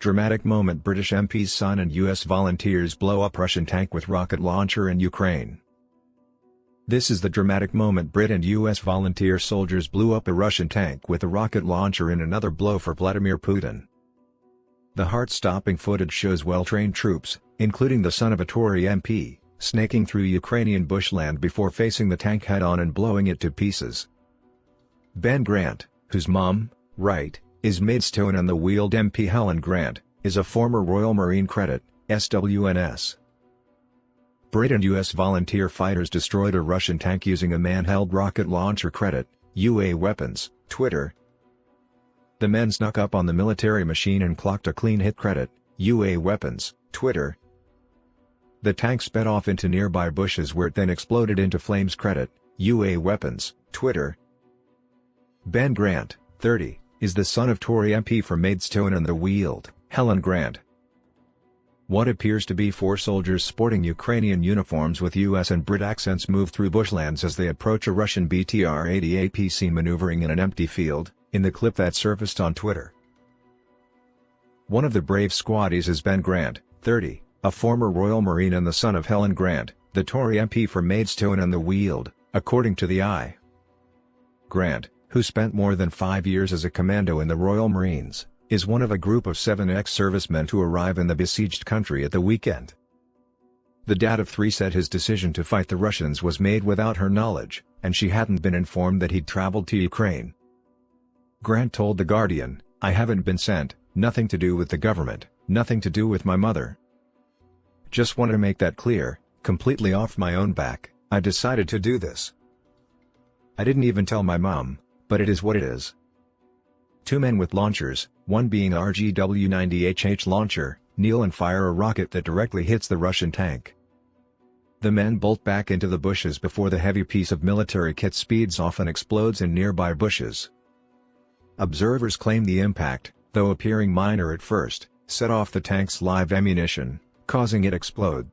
Dramatic moment: British MP's son and US volunteers blow up Russian tank with rocket launcher in Ukraine. This is the dramatic moment: Brit and US volunteer soldiers blew up a Russian tank with a rocket launcher in another blow for Vladimir Putin. The heart-stopping footage shows well-trained troops, including the son of a Tory MP, snaking through Ukrainian bushland before facing the tank head-on and blowing it to pieces. Ben Grant, whose mom, right, is Maidstone and The Weald MP Helen Grant, is a former Royal Marine Credit, SWNS. Brit and US volunteer fighters destroyed a Russian tank using a man-held rocket launcher. Credit, UA weapons, Twitter. The men snuck up on the military machine and clocked a clean hit. Credit, UA weapons, Twitter. The tank sped off into nearby bushes where it then exploded into flames. Credit, UA weapons, Twitter. Ben Grant, 30, is the son of Tory MP from Maidstone and The Weald, Helen Grant. What appears to be four soldiers sporting Ukrainian uniforms with US and Brit accents move through bushlands as they approach a Russian BTR-80 APC maneuvering in an empty field, in the clip that surfaced on Twitter. One of the brave squaddies is Ben Grant, 30, a former Royal Marine and the son of Helen Grant, the Tory MP from Maidstone and The Weald, according to the Eye. Grant, who spent more than 5 years as a commando in the Royal Marines, is one of a group of 7 ex-servicemen to arrive in the besieged country at the weekend. The dad of 3 said his decision to fight the Russians was made without her knowledge, and she hadn't been informed that he'd traveled to Ukraine. Grant told The Guardian, "I haven't been sent, nothing to do with the government, nothing to do with my mother. Just want to make that clear, completely off my own back, I decided to do this. I didn't even tell my mom, but it is what it is." 2 men with launchers, one being RGW-90HH launcher, kneel and fire a rocket that directly hits the Russian tank. The men bolt back into the bushes before the heavy piece of military kit speeds off and explodes in nearby bushes. Observers claim the impact, though appearing minor at first, set off the tank's live ammunition, causing it explode.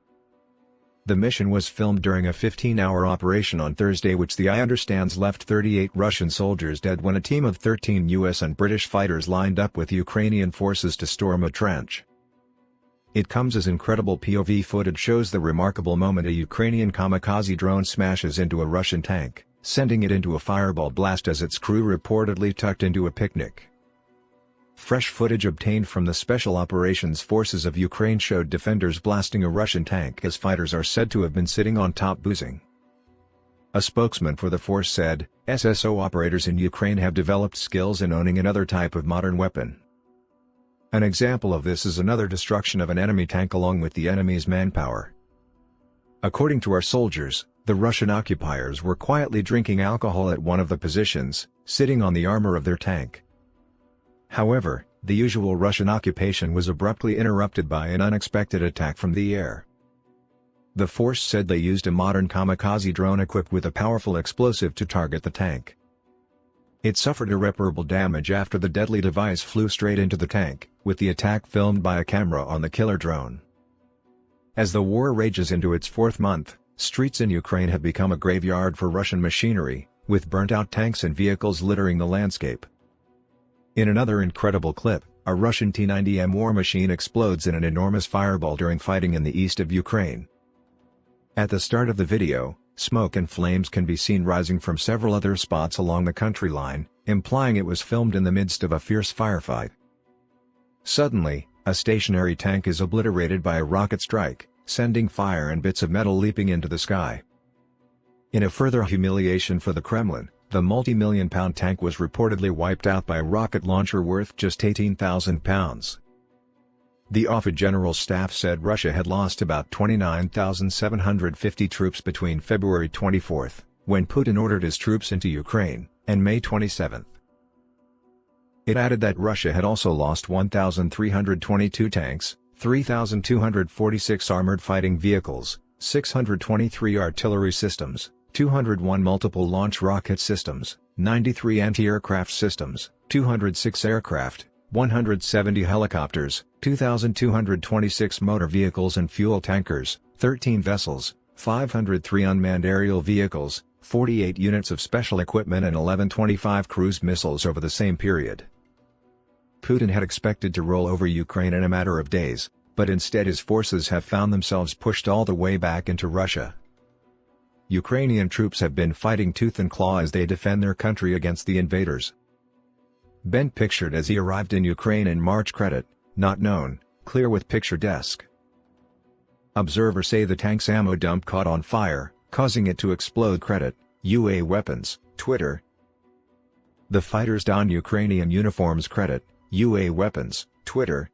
The mission was filmed during a 15-hour operation on Thursday, which the Eye understands left 38 Russian soldiers dead when a team of 13 US and British fighters lined up with Ukrainian forces to storm a trench. It comes as incredible POV footage shows the remarkable moment a Ukrainian kamikaze drone smashes into a Russian tank, sending it into a fireball blast as its crew reportedly tucked into a picnic. Fresh footage obtained from the Special Operations Forces of Ukraine showed defenders blasting a Russian tank as fighters are said to have been sitting on top boozing. A spokesman for the force said, "SSO operators in Ukraine have developed skills in owning another type of modern weapon. An example of this is another destruction of an enemy tank along with the enemy's manpower. According to our soldiers, the Russian occupiers were quietly drinking alcohol at one of the positions, sitting on the armor of their tank. However, the usual Russian occupation was abruptly interrupted by an unexpected attack from the air." The force said they used a modern kamikaze drone equipped with a powerful explosive to target the tank. It suffered irreparable damage after the deadly device flew straight into the tank, with the attack filmed by a camera on the killer drone. As the war rages into its 4th month, streets in Ukraine have become a graveyard for Russian machinery, with burnt-out tanks and vehicles littering the landscape. In another incredible clip, a Russian T-90M war machine explodes in an enormous fireball during fighting in the east of Ukraine. At the start of the video, smoke and flames can be seen rising from several other spots along the country line, implying it was filmed in the midst of a fierce firefight. Suddenly, a stationary tank is obliterated by a rocket strike, sending fire and bits of metal leaping into the sky. In a further humiliation for the Kremlin, the multi-million-pound tank was reportedly wiped out by a rocket launcher worth just £18,000. The OFA General Staff said Russia had lost about 29,750 troops between February 24, when Putin ordered his troops into Ukraine, and May 27. It added that Russia had also lost 1,322 tanks, 3,246 armored fighting vehicles, 623 artillery systems, 201 multiple launch rocket systems, 93 anti-aircraft systems, 206 aircraft, 170 helicopters, 2,226 motor vehicles and fuel tankers, 13 vessels, 503 unmanned aerial vehicles, 48 units of special equipment and 1125 cruise missiles over the same period. Putin had expected to roll over Ukraine in a matter of days, but instead his forces have found themselves pushed all the way back into Russia. Ukrainian troops have been fighting tooth and claw as they defend their country against the invaders. Bent pictured as he arrived in Ukraine in March. Credit, not known, clear with picture desk. Observers say the tank's ammo dump caught on fire, causing it to explode. Credit, UA Weapons, Twitter. The fighters don Ukrainian uniforms. Credit, UA Weapons, Twitter.